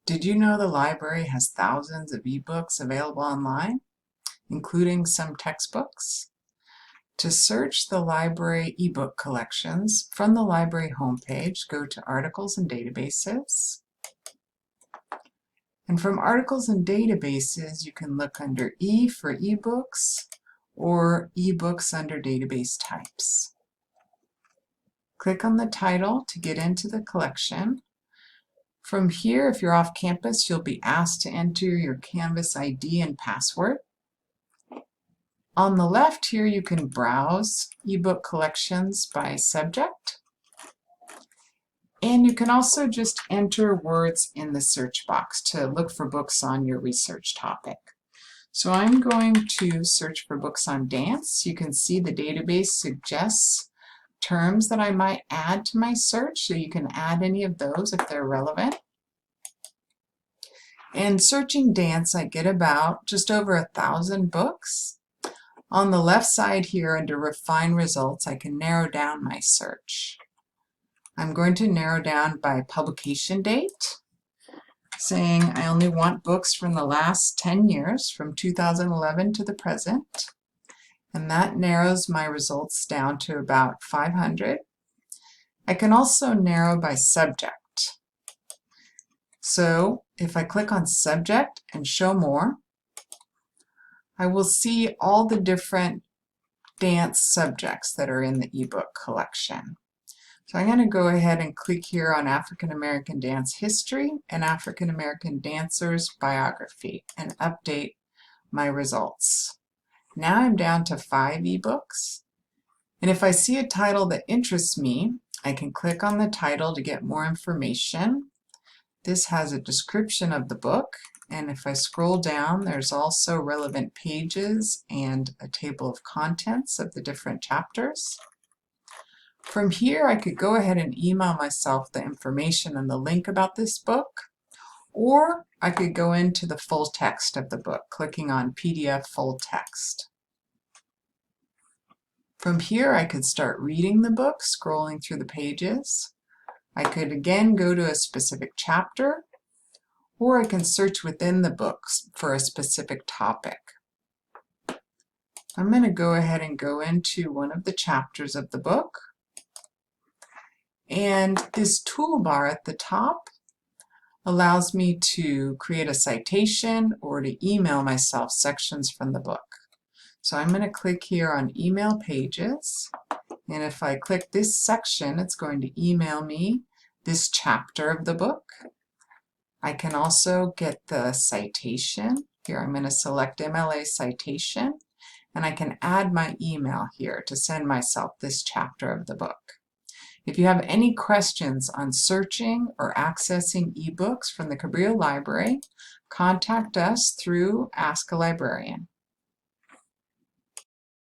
Did you know the library has thousands of ebooks available online, including some textbooks? To search the library ebook collections, from the library homepage, go to Articles and Databases. And from Articles and Databases, you can look under E for ebooks or ebooks under database types. Click on the title to get into the collection. From here, if you're off campus, you'll be asked to enter your Canvas ID and password. On the left here, you can browse ebook collections by subject. And you can also just enter words in the search box to look for books on your research topic. So I'm going to search for books on dance. You can see the database suggests terms that I might add to my search, so you can add any of those if they're relevant. And searching dance, I get about just over 1,000 books. On the left side here under Refine Results, I can narrow down my search. I'm going to narrow down by publication date, saying I only want books from the last 10 years, from 2011 to the present. And that narrows my results down to about 500. I can also narrow by subject. So if I click on Subject and Show More, I will see all the different dance subjects that are in the ebook collection. So I'm going to go ahead and click here on African American Dance History and African American Dancers Biography and update my results. Now I'm down to 5 ebooks, and if I see a title that interests me, I can click on the title to get more information. This has a description of the book, and if I scroll down, there's also relevant pages and a table of contents of the different chapters. From here, I could go ahead and email myself the information and the link about this book, or I could go into the full text of the book, clicking on PDF full text. From here, I could start reading the book, scrolling through the pages. I could again go to a specific chapter, or I can search within the books for a specific topic. I'm going to go ahead and go into one of the chapters of the book. And this toolbar at the top allows me to create a citation or to email myself sections from the book. So I'm going to click here on Email Pages, and if I click this section, it's going to email me this chapter of the book. I can also get the citation. Here I'm going to select MLA Citation, and I can add my email here to send myself this chapter of the book. If you have any questions on searching or accessing ebooks from the Cabrillo Library, contact us through Ask a Librarian.